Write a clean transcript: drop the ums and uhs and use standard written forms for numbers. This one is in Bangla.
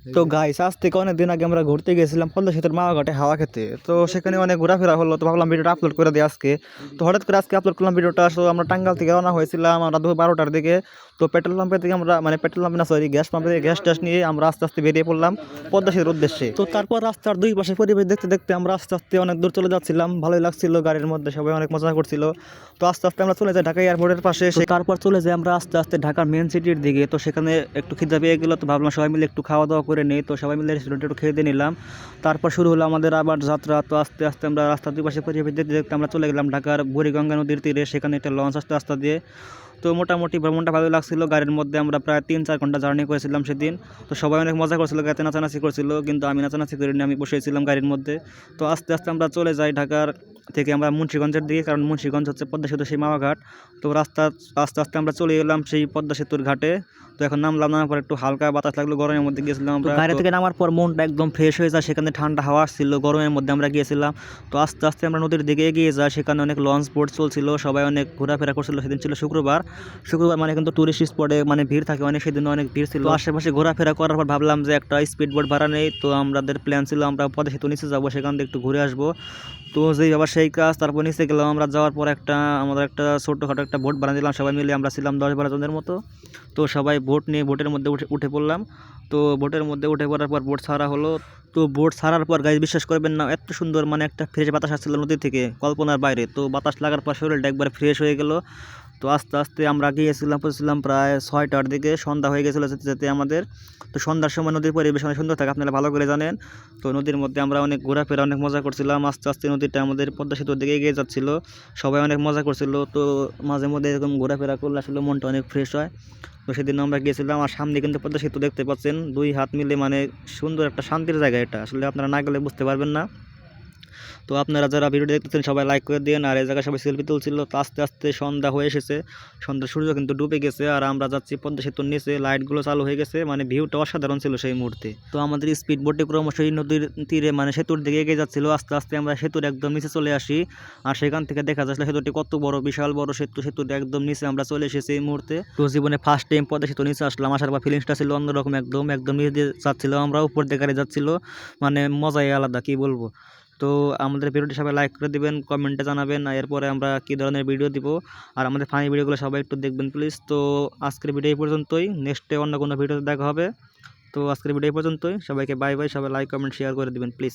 তো গাইস আজ থেকে অনেকদিন আগে আমরা ঘুরতে গেছিলাম পদ্মা সেতুর মাওয়া ঘাটে হাওয়া খেতে। তো সেখানে অনেক ঘোরাফেরা হলো, তো ভাবলাম ভিডিওটা আপলোড করে দিই আজকে। তো হঠাৎ করে আজকে আপলোড করলাম ভিডিওটা। আসলে আমরা টাঙ্গাইল থেকে রওনা হয়েছিলাম আমরা দুপুর 12টার দিকে। তো পেট্রোল পাম্পের থেকে আমরা পেট্রোল পাম্পে না, সরি, গ্যাস পাম্পে থেকে গ্যাস ট্যাস নিয়ে আমরা আস্তে আস্তে বেরিয়ে পড়লাম পদ্মা সেতুর উদ্দেশ্যে। তো তারপর রাস্তার দুই পাশে পরিবেশ দেখতে দেখতে আমরা আস্তে আস্তে অনেক দূর চলে যাচ্ছিলাম। ভালোই লাগছিল, গাড়ির মধ্যে সবাই অনেক মজা করছিল। তো আস্তে আস্তে আমরা চলে যাই ঢাকা এয়ারপোর্টের পাশে। তারপর চলে যাই আমরা আস্তে আস্তে ঢাকার মেন সিটির দিকে। তো সেখানে একটু খিদে পেয়ে গেলো, তো ভাবলাম সবাই মিলে একটু খাওয়া দাওয়া করে নেই। তো সবাই মিলে রেস্টুরেন্টে একটু খেয়ে দিয়ে নিলাম। তারপর শুরু হলো আমাদের আবার যাত্রা। তো আস্তে আস্তে আমরা রাস্তার দুই পাশে পরিবেশ দেখতে দেখতে আমরা চলে গেলাম ঢাকার বুড়িগঙ্গা নদীর তীরে। সেখানে একটা লঞ্চ আসতে রাস্তা দিয়ে। তো মোটামুটি ভ্রমণটা ভালো লাগছিল। গাড়ির মধ্যে আমরা প্রায় 3-4 ঘন্টা জার্নি করেছিলাম সেদিন। তো সবাই অনেক মজা করছিল, গাড়িতে নাচানাচি করছিল, কিন্তু আমি নাচানাচি করিনি, আমি বসেছিলাম গাড়ির মধ্যে। তো আস্তে আস্তে আমরা চলে যাই ঢাকার থেকে আমরা মুন্সিগঞ্জের দিকে, কারণ মুন্সিগঞ্জ হচ্ছে পদ্মা সেতু সেই মাওয়া ঘাট। তো রাস্তা আস্তে আস্তে আমরা চলে এলাম সেই পদ্মা সেতুর ঘাটে। তো এখন নামলাম, নামার পর একটু হালকা বাতাস লাগলো, গরমের মধ্যে গিয়েছিলাম আমরা। গাড়ি থেকে নামার পর মনটা একদম ফ্রেশ হয়ে যায়, সেখানে ঠান্ডা হাওয়া আসছিল, গরমের মধ্যে আমরা গিয়েছিলাম। তো আস্তে আস্তে আমরা নদীর দিকে এগিয়ে যাই, সেখানে অনেক লঞ্চ বোট চলছিল, সবাই অনেক ঘোরাফেরা করছিল। সেদিন ছিল শুক্রবার। শুক্রবার মানে কিন্তু টুরিস্ট স্পটে ভিড় থাকে অনেক, সেদিন অনেক ভিড় ছিল। আশেপাশে ঘোরাফেরা করার পর ভাবলাম যে একটা স্পিড বোট ভাড়া নেই। তো আমাদের প্ল্যান ছিল আমরা পদ্মা সেতু নিচে যাবো, সেখান থেকে একটু ঘুরে আসবো। তো যেই আবার সেই কাজ, তারপর নিচে গেলাম। আমরা যাওয়ার পর আমাদের একটা ছোট্টখাটো একটা বোট বানিয়ে দিলাম সবাই মিলে, আমরা ছিলাম 10-12 জনের মতো। তো সবাই বোট নিয়ে বোটের মধ্যে উঠে পড়লাম। তো বোটের মধ্যে উঠে পড়ার পর বোট ছাড়া হলো। তো বোট ছাড়ার পর গাইজ বিশ্বাস করবেন না, এত সুন্দর একটা ফ্রেশ বাতাস আসছিল নদী থেকে, কল্পনার বাইরে। তো বাতাস লাগার পর শরীরটা একবার ফ্রেশ হয়ে গেল। তো আস্তে আস্তে আমরা পৌঁছেছিলাম প্রায় 6টার দিকে, সন্ধ্যা হয়ে গেছিলো যেতে যেতে আমাদের। তো সন্ধ্যার সময় নদীর পরিবেশ অনেক সুন্দর থাকে, আপনারা ভালো করে জানেন। তো নদীর মধ্যে আমরা অনেক ঘোরাফেরা, অনেক মজা করছিলাম। আস্তে আস্তে নদীটা আমাদের পদ্মা সেতুর দিকে এগিয়ে যাচ্ছিল, সবাই অনেক মজা করছিল। তো মাঝে মধ্যে এরকম ঘোরাফেরা করলে আসলে মনটা অনেক ফ্রেশ হয়। তো সেদিন আমরা গিয়েছিলাম, আর সামনে কিন্তু পদ্মা সেতু দেখতে পাচ্ছেন, 2 হাত মিলে, সুন্দর একটা শান্তির জায়গা এটা, আসলে আপনারা না গেলে বুঝতে পারবেন না। তো আপনারা যারা ভিডিও দেখতেছেন সবাই লাইক করে দিন, আর এই জায়গায় সবাই সেলফি তুলছিল। তো আস্তে আস্তে সন্ধ্যা হয়ে এসেছে, সন্ধ্যা সূর্য কিন্তু ডুবে গেছে, আর আমরা যাচ্ছি পদ্মা সেতুর নিচে, লাইটগুলো চালু হয়ে গেছে, ভিউটা অসাধারণ ছিল সেই মুহূর্তে। তো আমাদের স্পিড বোটে ক্রমশ এই নদীর তীরে সেতুর দিকে এগিয়ে যাচ্ছিল। আস্তে আস্তে আমরা সেতুর একদম নিচে চলে আসি, আর সেখান থেকে দেখা যাচ্ছিল সেতুটি কত বড়, বিশাল বড় সেতু। সেতুর একদম নিচে আমরা চলে এসেছি এই মুহূর্তে। তো জীবনে ফার্স্ট টাইম পদ্মা সেতু নিচে আসলাম, আসার পর ফিলিংসটা ছিল অন্যরকম, একদম একদম নিচে দিয়ে যাচ্ছিলাম আমরা, উপর দিয়ে গাড়ি যাচ্ছিল, মজাই আলাদা, কি বলবো। তো আমাদের ভিডিওটি সবাই লাইক করে দিবেন, কমেন্টে জানাবেন এরপরে আমরা কী ধরনের ভিডিও দিব, আর আমাদের ফানি ভিডিওগুলো সবাই একটু দেখবেন প্লিজ। তো আজকের ভিডিও এই পর্যন্তই, নেক্সটে অন্য কোনো ভিডিওতে দেখা হবে। তো আজকের ভিডিও এই পর্যন্তই, সবাইকে বাই বাই, সবাই লাইক কমেন্ট শেয়ার করে দিবেন প্লিজ।